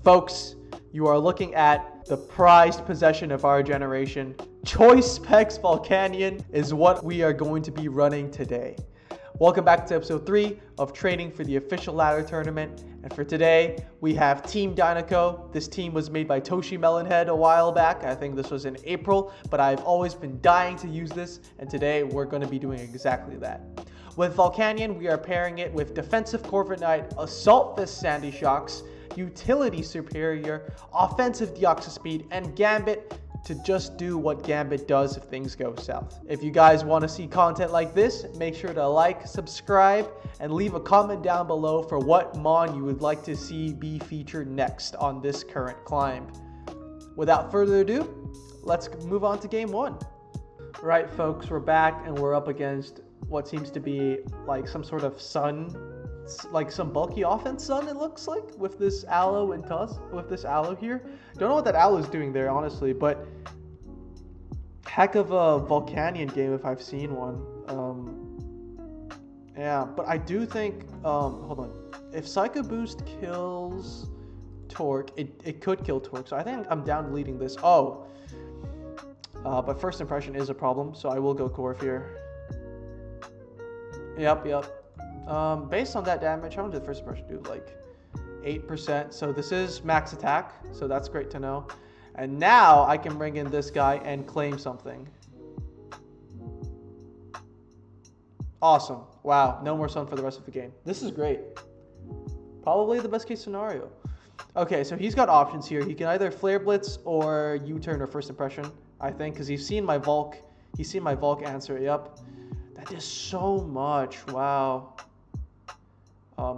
Folks, you are looking at the prized possession of our generation. Choice Specs Volcanion is what we are going to be running today. Welcome back to episode 3 of training for the official ladder tournament. And for today, we have Team Dinoco. This team was made by Toshi Melonhead a while back. I think this was in April, but I've always been dying to use this. And today we're going to be doing exactly that. With Volcanion, we are pairing it with Defensive Corviknight, Assault Fist Sandy Shocks, Utility Superior, Offensive Deoxyspeed, and Gambit to just do what Gambit does if things go south. If you guys want to see content like this, make sure to like, subscribe, and leave a comment down below for what Mon you would like to see be featured next on this current climb. Without further ado, let's move on to game 1. Right, folks, we're back and we're up against what seems to be like some sort of sun, like some bulky offense sun, it looks like, with this aloe and tusk, with this aloe here. Don't know what that aloe is doing there, honestly, but heck of a Volcanion game if I've seen one. Yeah, but I do think, hold on, if Psycho Boost kills Torque, it could kill Torque, so I think I'm down leading this. But first impression is a problem, so I will go Corv here. Yep. Based on that damage, how much did first impression do? Like 8%. So this is max attack, so that's great to know. And now I can bring in this guy and claim something. Awesome. Wow, no more sun for the rest of the game. This is great. Probably the best case scenario. Okay, so he's got options here. He can either Flare Blitz or U-turn or first impression, I think, because he's seen my Volk. He's seen my Volk answer. Yep. That is so much. Wow.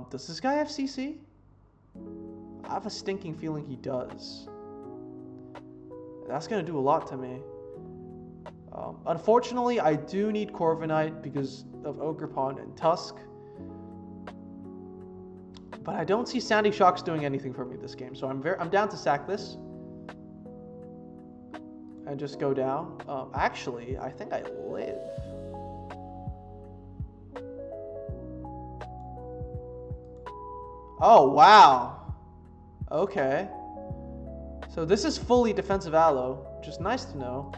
Does this guy have CC? I have a stinking feeling he does. That's going to do a lot to me. Unfortunately, I do need Corviknight because of Ogerpon and Tusk. But I don't see Sandy Shocks doing anything for me this game, so I'm down to sack this. And just go down. Actually, I think I live. Oh, wow. Okay. So this is fully defensive aloe, which is nice to know.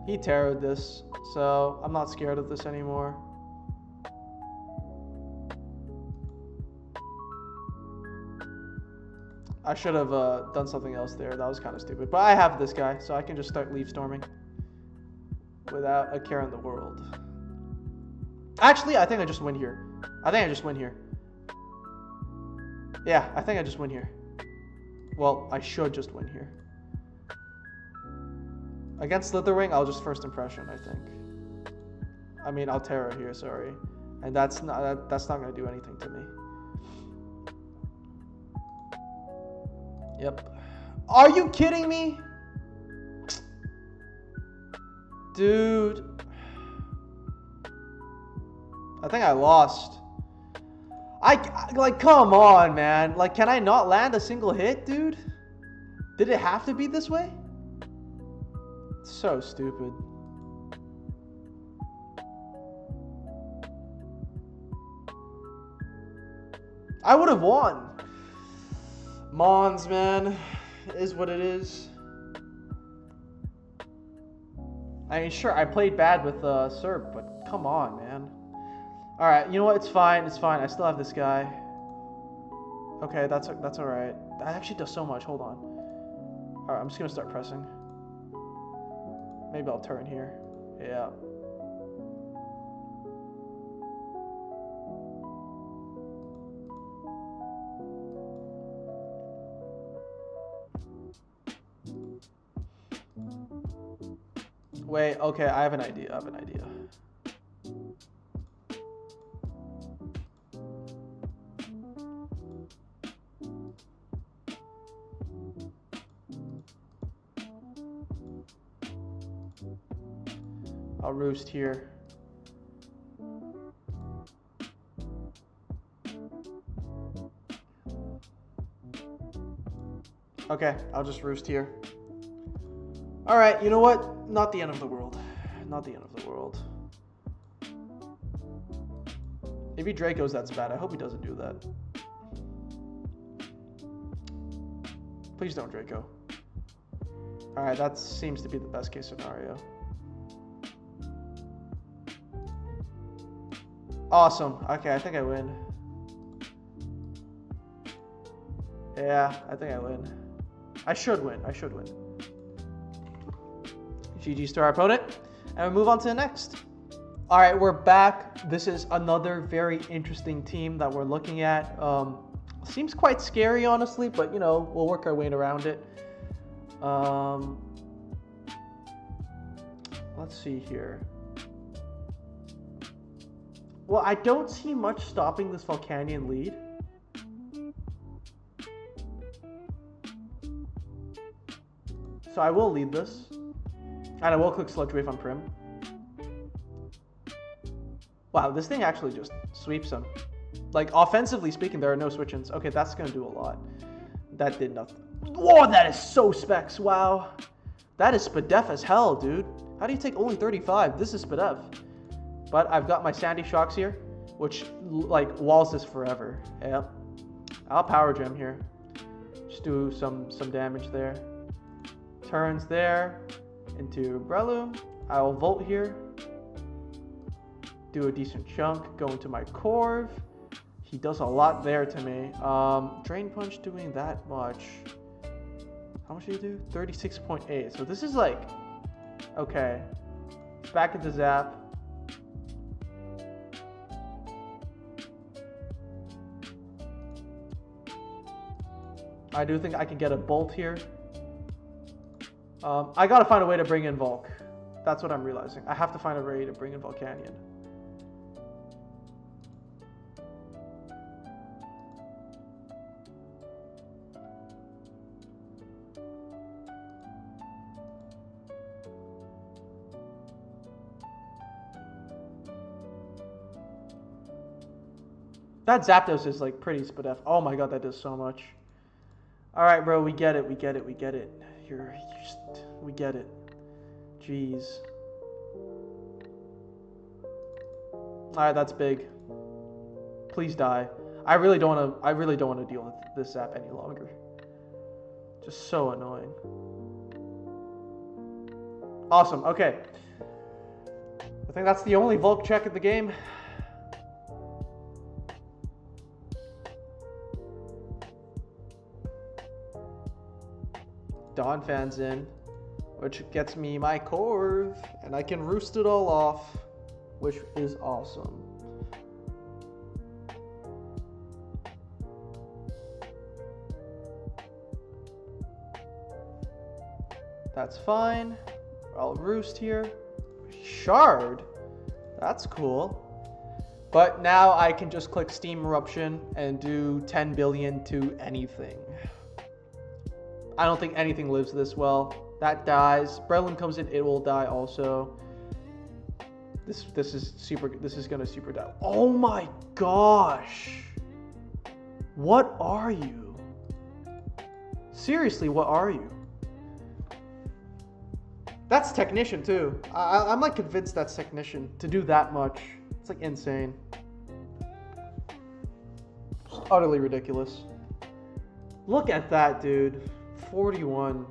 He tarot this, so I'm not scared of this anymore. I should have done something else there. That was kind of stupid. But I have this guy, so I can just start leaf storming without a care in the world. Actually, I think I just win here. Yeah, I think I just win here. Well, I should just win here. Against Slitherwing, I'll just first impression, I think. I mean, I'll Terra here, sorry. And that's not going to do anything to me. Yep. Are you kidding me? Dude. I think I lost. Like, come on, man. Like, can I not land a single hit, dude? Did it have to be this way? It's so stupid. I would have won. Mons, man. It is what it is. I mean, sure, I played bad with Serb, but come on, man. Alright, you know what? It's fine. It's fine. I still have this guy. Okay, that's alright. That actually does so much. Hold on. Alright, I'm just going to start pressing. Maybe I'll turn here. Yeah. Wait, okay, I have an idea. I'll roost here. Okay, I'll just roost here. Alright, you know what? Not the end of the world. Not the end of the world. If he Dracos, that's bad. I hope he doesn't do that. Please don't Draco. Alright, that seems to be the best case scenario. Awesome. Okay, I think I win. Yeah, I think I win. I should win. I should win. GG's to our opponent. And we move on to the next. All right, we're back. This is another very interesting team that we're looking at. Seems quite scary, honestly, but, you know, we'll work our way around it. Let's see here. Well, I don't see much stopping this Volcanion lead. So I will lead this. And I will click Sludge Wave on Prim. Wow, this thing actually just sweeps him. Like, offensively speaking, there are no switch-ins. Okay, that's going to do a lot. That did nothing. Whoa, that is so Specs. Wow. That is Spadef as hell, dude. How do you take only 35? This is Spadef. But I've got my Sandy Shocks here, which, like, walls this forever. Yep. I'll Power Gem here. Just do some damage there. Turns there into Breloom. I'll Volt here. Do a decent chunk. Go into my Corv. He does a lot there to me. Drain Punch doing that much. How much do you do? 36.8. So this is like, okay. Back into Zap. I do think I can get a Bolt here. I gotta find a way to bring in Volk. That's what I'm realizing. I have to find a way to bring in Volcanion. That Zapdos is like pretty Spadef. Oh my god, that does so much. Alright, bro, we get it, we get it, we get it. We get it. Jeez. Alright, that's big. Please die. I really don't want to deal with this Zap any longer. Just so annoying. Awesome, okay. I think that's the only Volk check in the game. Dawn Fan's in, which gets me my Corv, and I can roost it all off, which is awesome. That's fine. I'll roost here. Shard. That's cool. But now I can just click Steam Eruption and do 10 billion to anything. I don't think anything lives this well. That dies. Breloom comes in, it will die also. This is gonna super die. Oh my gosh. What are you? Seriously, what are you? That's Technician too. I'm like convinced that's Technician to do that much. It's like insane. Utterly ridiculous. Look at that, dude. 41.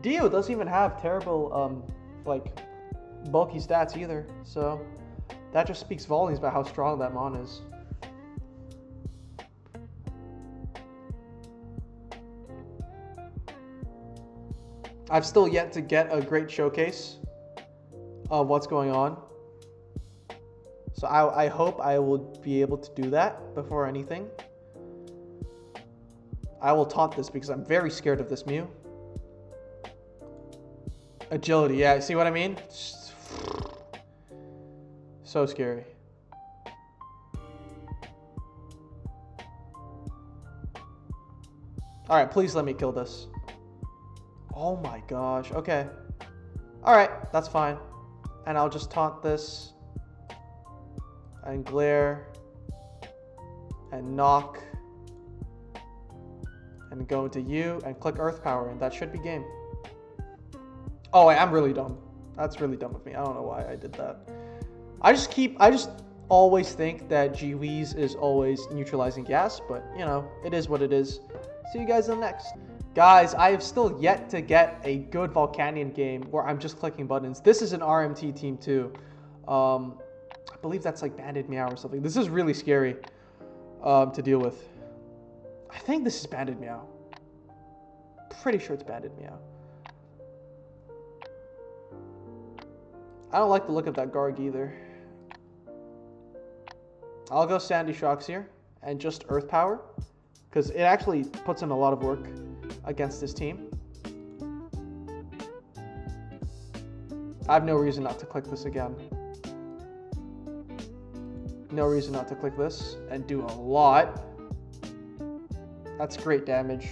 Dio doesn't even have terrible, like, bulky stats either. So that just speaks volumes about how strong that Mon is. I've still yet to get a great showcase of what's going on. So I hope I will be able to do that before anything. I will taunt this because I'm very scared of this Mew. Agility, yeah, see what I mean? So scary. Alright, please let me kill this. Oh my gosh, okay. Alright, that's fine. And I'll just taunt this. And glare. And knock. And go into you and click Earth Power, and that should be game. Oh wait, I'm really dumb. That's really dumb of me. I don't know why I did that. I just always think that G-Wheeze is always neutralizing gas, but you know, it is what it is. See you guys in the next. Guys, I have still yet to get a good Volcanion game where I'm just clicking buttons. This is an RMT team too. I believe that's like Banded Meow or something. This is really scary to deal with. I think this is Banded Meow. Pretty sure it's Banded Meow. I don't like the look of that Garg either. I'll go Sandy Shocks here and just Earth Power because it actually puts in a lot of work against this team. I have no reason not to click this again. No reason not to click this and do a lot. That's great damage.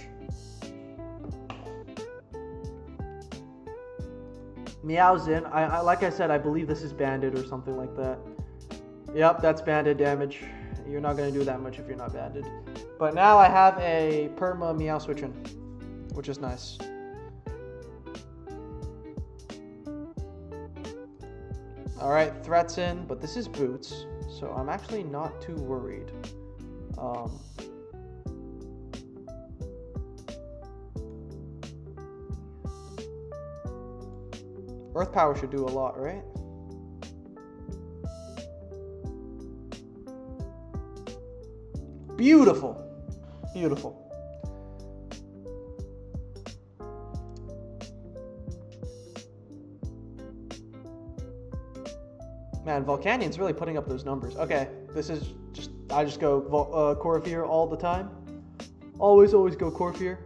Meow's in. I like I said, I believe this is banded or something like that. Yep, that's banded damage. You're not going to do that much if you're not banded. But now I have a perma Meow switch in, which is nice. Alright, threats in, but this is boots, so I'm actually not too worried. Earth Power should do a lot, right? Beautiful. Beautiful. Man, Volcanion's really putting up those numbers. Okay, this is just, I just go Corvair all the time. Always go Corvair.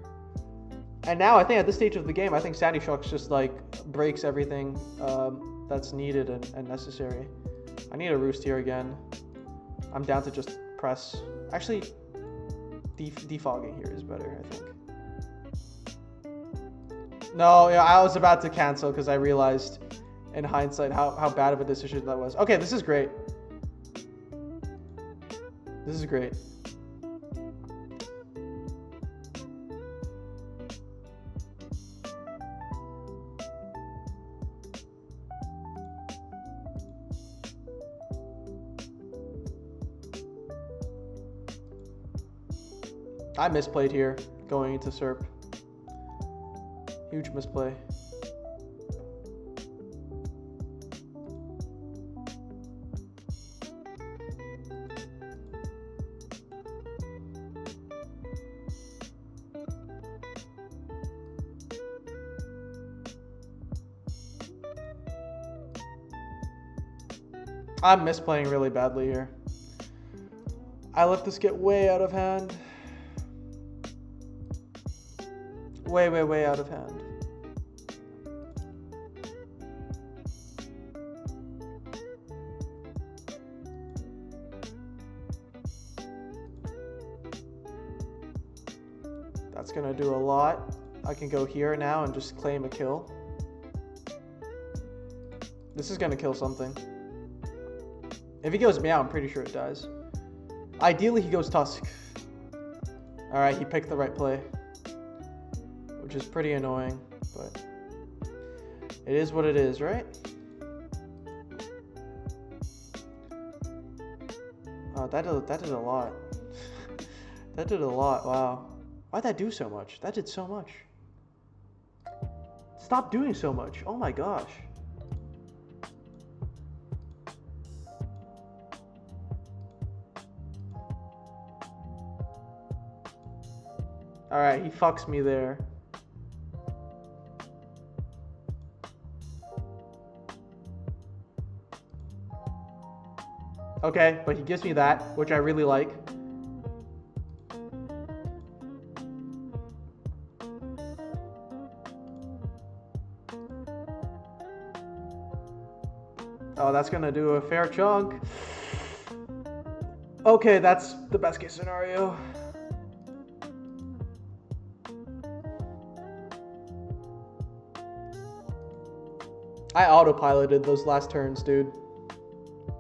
And now I think at this stage of the game, I think Sandy Shocks just like breaks everything that's needed and necessary. I need a Roost here again. I'm down to just press. Actually, defogging here is better, I think. No, yeah, I was about to cancel because I realized in hindsight how bad of a decision that was. Okay, this is great. This is great. I misplayed here, going into SERP. Huge misplay. I'm misplaying really badly here. I let this get way out of hand. Way out of hand. That's gonna do a lot. I can go here now and just claim a kill. This is gonna kill something. If he goes Meow, I'm pretty sure it dies. Ideally, he goes Tusk. Alright, he picked the right play. Which is pretty annoying, but it is what it is, right? Oh, that did a lot. That did a lot, wow. Why'd that do so much? That did so much. Stop doing so much, oh my gosh. Alright, he fucks me there. Okay, but he gives me that, which I really like. Oh, that's gonna do a fair chunk. Okay, that's the best case scenario. I autopiloted those last turns, dude.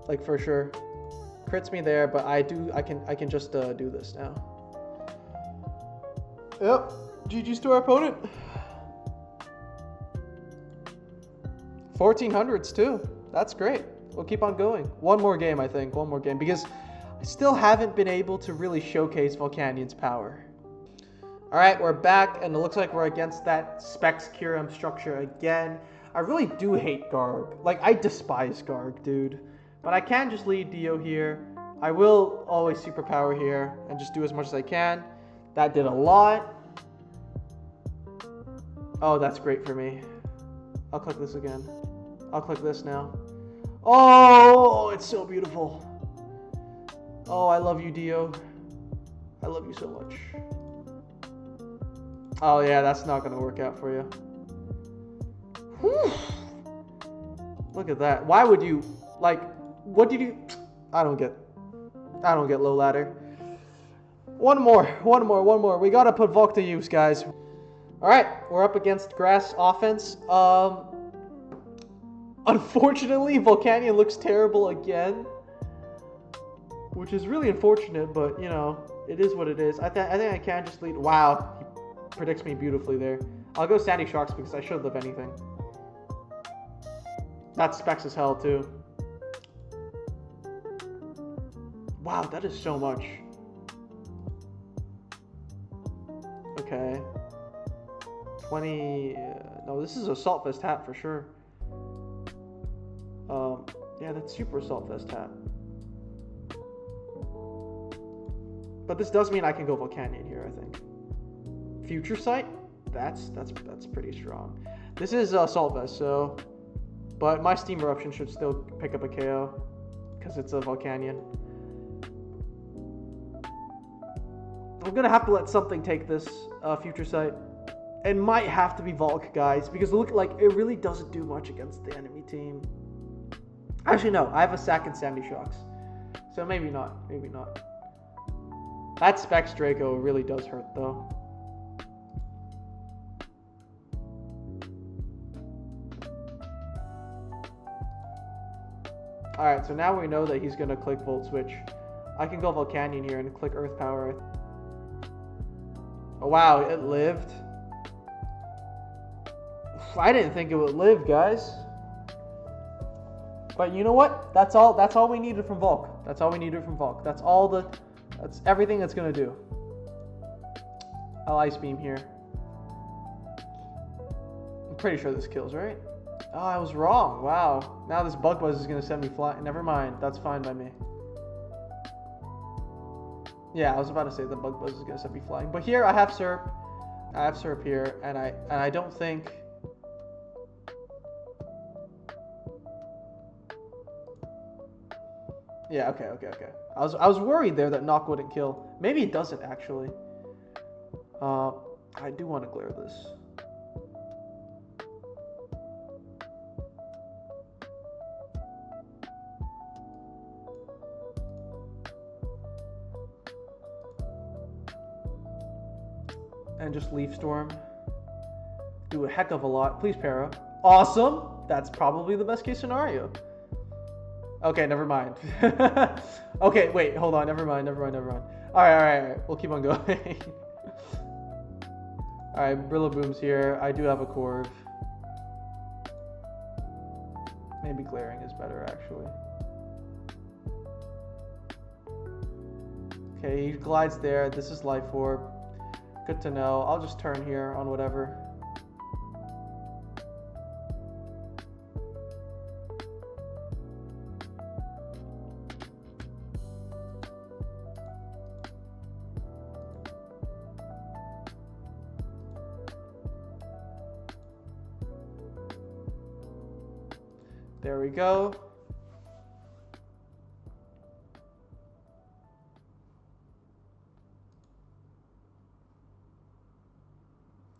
Like for sure. Crits me there, but I can just do this now. Yep. GG's to our opponent. 1400s too. That's great. We'll keep on going. One more game, I think. One more game, because I still haven't been able to really showcase Volcanion's power. All right, we're back, and it looks like we're against that Specs Kyurem structure again. I really do hate Garg. Like, I despise Garg, dude. But I can just lead Dio here. I will always superpower here and just do as much as I can. That did a lot. Oh, that's great for me. I'll click this again. I'll click this now. Oh, it's so beautiful. Oh, I love you, Dio. I love you so much. Oh, yeah, that's not going to work out for you. Whew. Look at that. Why would you, like, what did you... I don't get low ladder. One more. We got to put Volk to use, guys. All right, we're up against grass offense. Unfortunately, Volcanion looks terrible again, which is really unfortunate, but, you know, it is what it is. I think I can just lead. Wow, he predicts me beautifully there. I'll go Sandy Shocks because I should live anything. That Specs as hell, too. Wow, that is so much. Okay. 20... no, this is Assault Vest hat for sure. Yeah, that's super Assault Vest hat. But this does mean I can go Volcanion here, I think. Future Sight? That's pretty strong. This is Assault Vest, so... But my Steam Eruption should still pick up a KO. Because it's a Volcanion. I'm gonna have to let something take this Future Sight. It might have to be Volk, guys, because look, like, it really doesn't do much against the enemy team. Actually, no, I have a sack and Sandy Shocks, so maybe not. That Specs Draco really does hurt, though. All right, so now we know that he's gonna click Volt Switch. I can go Volcanion here and click Earth Power. Oh wow, it lived. I didn't think it would live, guys. But you know what? That's all we needed from Volk. That's everything that's gonna do. I'll Ice Beam here. I'm pretty sure this kills, right? Oh, I was wrong. Wow. Now this Bug Buzz is gonna send me flying. Never mind. That's fine by me. Yeah, I was about to say the Bug Buzz is gonna send me flying. But here I have Serp. Here, and I don't think. Yeah, okay. I was worried there that Knock wouldn't kill. Maybe it doesn't actually. I do want to clear this. And just Leaf Storm. Do a heck of a lot. Please, Para. Awesome! That's probably the best case scenario. Okay, never mind. Okay, wait, hold on. Never mind. Alright. We'll keep on going. Alright, Brillaboom's here. I do have a Corv. Maybe Glaring is better, actually. Okay, he glides there. This is Life Orb. Good to know. I'll just turn here on whatever. There we go.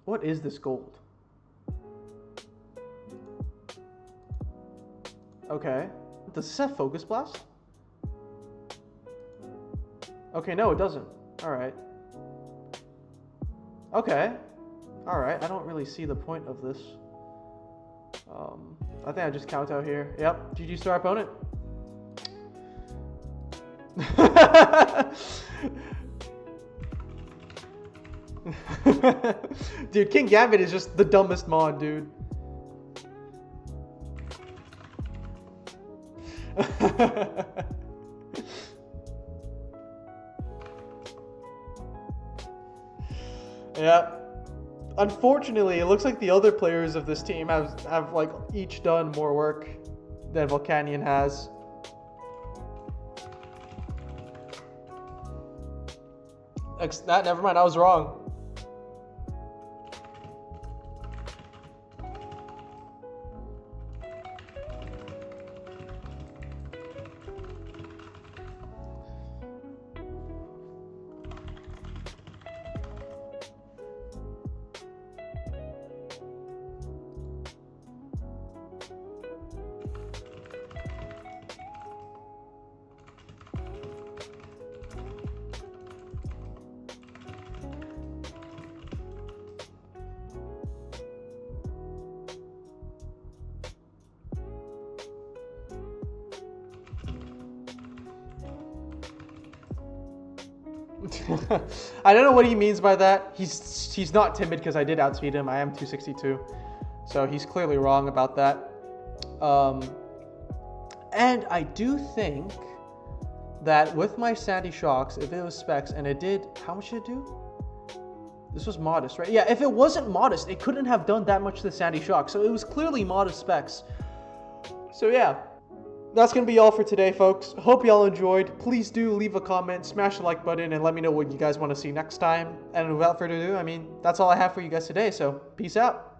What is this gold? Okay. Does this have Focus Blast? Okay, no, it doesn't. Alright. Okay. Alright, I don't really see the point of this. I think I just count out here. Yep, GG Star opponent. Dude, King Gambit is just the dumbest mod, dude. Yeah. Unfortunately, it looks like the other players of this team have like each done more work than Volcanion has. Never mind, I was wrong. I don't know what he means by that. He's not timid because I did outspeed him. I am 262, so he's clearly wrong about that. And I do think that with my Sandy Shocks, if it was Specs and it did, how much did it do? This was modest, right? Yeah, if it wasn't modest, it couldn't have done that much to the Sandy Shock. So it was clearly modest Specs. So yeah. That's going to be all for today, folks. Hope y'all enjoyed. Please do leave a comment, smash the like button, and let me know what you guys want to see next time. And without further ado, I mean, that's all I have for you guys today, so peace out.